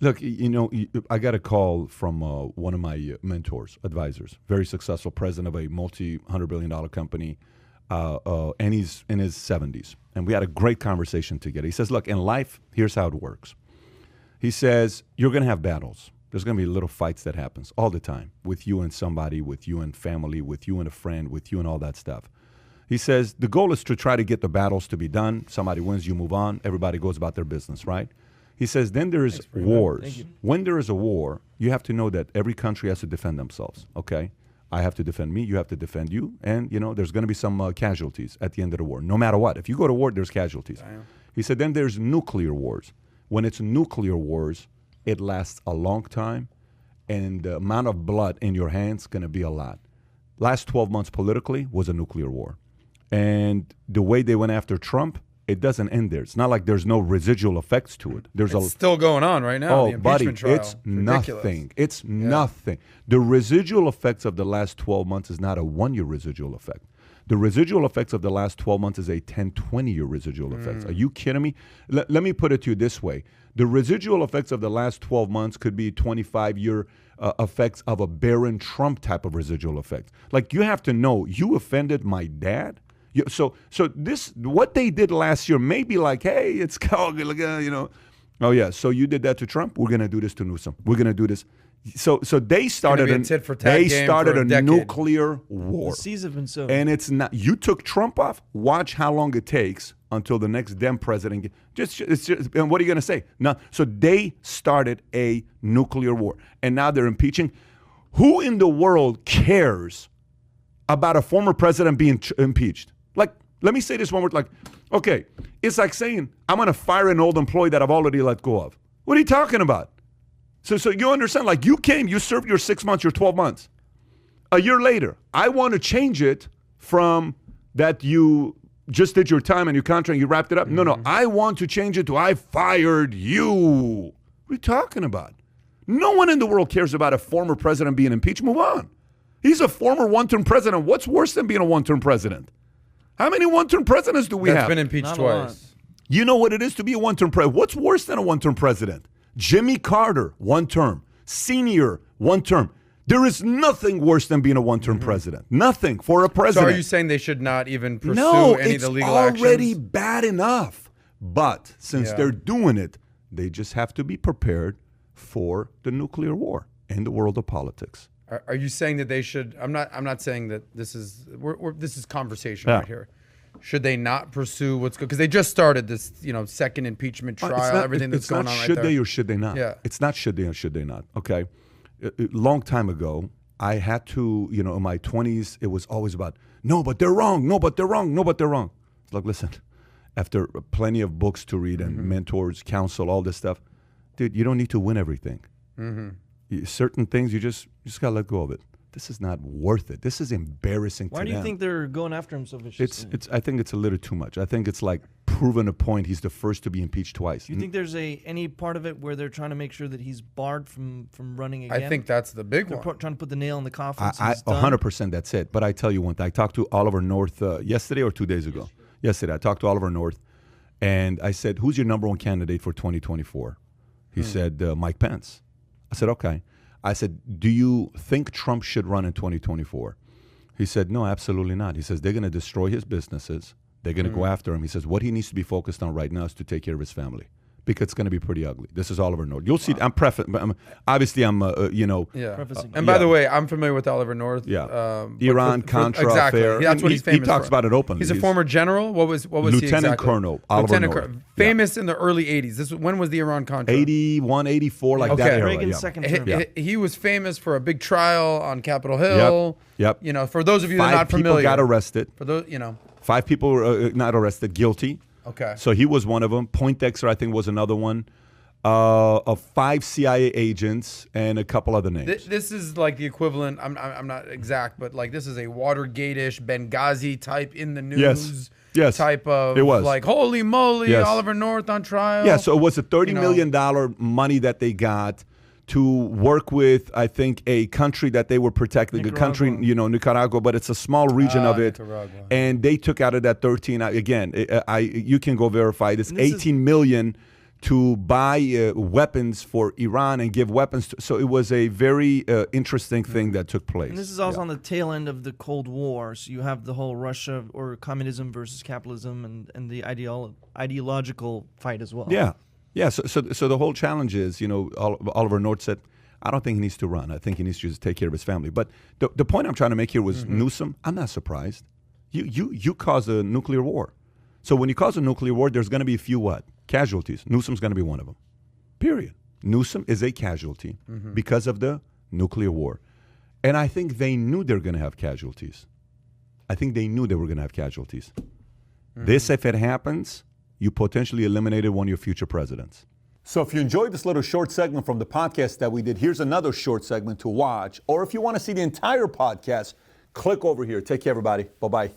Look, I got a call from one of my mentors, advisors, very successful president of a multi-$100 billion company, and he's in his 70s. And we had a great conversation together. He says, look, in life, here's how it works. He says, you're going to have battles. There's going to be little fights that happens all the time with you and somebody, with you and family, with you and a friend, with you and all that stuff. He says, the goal is to try to get the battles to be done. Somebody wins, you move on. Everybody goes about their business, right? He says, then there's wars. When there is a war, you have to know that every country has to defend themselves, okay? I have to defend me, you have to defend you, and, there's going to be some casualties at the end of the war, no matter what. If you go to war, there's casualties. He said, then there's nuclear wars. When it's nuclear wars, it lasts a long time, and the amount of blood in your hands is going to be a lot. Last 12 months politically was a nuclear war. And the way they went after Trump, it doesn't end there. It's not like there's no residual effects to it. It's still going on right now. Oh, the buddy, impeachment trial. it's nothing. It's nothing. The residual effects of the last 12 months is not a 1-year residual effect. The residual effects of the last 12 months is a 10, 20-year residual effects. Are you kidding me? Let me put it to you this way. The residual effects of the last 12 months could be 25-year effects of a Barron Trump type of residual effect. Like, you have to know, you offended my dad? So this, what they did last year may be like, hey, it's oh yeah, so you did that to Trump, we're gonna do this to Newsom. We're gonna do this. So they started a nuclear war. The seas have been sowed. And it's not, you took Trump off, watch how long it takes until the next Dem president and what are you gonna say? No, so they started a nuclear war, and now they're impeaching. Who in the world cares about a former president being impeached? Like, let me say this one word, like, okay, it's like saying, I'm going to fire an old employee that I've already let go of. What are you talking about? So you understand, like, you came, you served your 6 months, your 12 months. A year later, I want to change it from that you just did your time and your contract, you wrapped it up. No, I want to change it to I fired you. What are you talking about? No one in the world cares about a former president being impeached. Move on. He's a former one-term president. What's worse than being a one-term president? How many one-term presidents do we have? That's been impeached twice. You know what it is to be a one-term president? What's worse than a one-term president? Jimmy Carter, one term. Senior, one term. There is nothing worse than being a one-term president. Nothing for a president. So are you saying they should not even pursue any of the legal actions? No, it's already bad enough. But since they're doing it, they just have to be prepared for the nuclear war in the world of politics. Are you saying that they should? I'm not saying that this is. This is conversation right here. Should they not pursue what's good? Because they just started this, second impeachment trial, everything that's going on right there. Should they or should they not? Yeah. It's not should they or should they not. Okay. A long time ago, I had to, in my 20s, it was always about, no, but they're wrong. No, but they're wrong. No, but they're wrong. It's like, listen, after plenty of books to read and mentors, counsel, all this stuff, dude, you don't need to win everything. Certain things, you just got to let go of it. This is not worth it. This is embarrassing to them. Why do you think they're going after him so viciously? I think it's a little too much. I think it's like proving a point. He's the first to be impeached twice. Do you think there's any part of it where they're trying to make sure that he's barred from running again? I think that's the big one. They're trying to put the nail in the coffin. 100% that's it. But I tell you one thing. I talked to Oliver North yesterday or 2 days ago. Yesterday, I talked to Oliver North, and I said, who's your number one candidate for 2024? He said, Mike Pence. I said, okay. I said, do you think Trump should run in 2024? He said, no, absolutely not. He says, they're going to destroy his businesses. They're going to go after him. He says, what he needs to be focused on right now is to take care of his family, because it's going to be pretty ugly. This is Oliver North. You'll see. I'm obviously, I'm And by the way, I'm familiar with Oliver North. Yeah. Iran-Contra affair. That's what he's famous for. He talks about it openly. He's a former general. What was he exactly? Lieutenant Colonel Oliver North. Famous in the early 80s. When was the Iran-Contra? 81, 84, like that era. Reagan's second term. He was famous for a big trial on Capitol Hill. Yep. For those of you that are not familiar. 5 people got arrested. For those, 5 people were not arrested, guilty. Okay. So he was one of them. Poindexter, I think, was another one. Of 5 CIA agents and a couple other names. This is like the equivalent. I'm not exact, but like this is a Watergate-ish Benghazi type in the news. Yes. Type of. It was like holy moly, Oliver North on trial. Yeah. So it was a $30 million money that they got to work with, I think, a country that they were protecting, Nicaragua. a country, Nicaragua, but it's a small region of it. Nicaragua. And they took out of that 13, again, you can go verify this, 18 million to buy weapons for Iran and give weapons. So it was a very interesting thing that took place. And this is also on the tail end of the Cold War. So you have the whole Russia or communism versus capitalism and the ideological fight as well. Yeah. Yeah. So the whole challenge is, Oliver North said, I don't think he needs to run. I think he needs to just take care of his family. But the point I'm trying to make here was Newsom, I'm not surprised. You caused a nuclear war. So when you cause a nuclear war, there's going to be a few what? Casualties. Newsom's going to be one of them. Period. Newsom is a casualty because of the nuclear war. And I think they knew they were going to have casualties. This, if it happens, you potentially eliminated one of your future presidents. So if you enjoyed this little short segment from the podcast that we did, here's another short segment to watch. Or if you want to see the entire podcast, click over here. Take care, everybody. Bye-bye.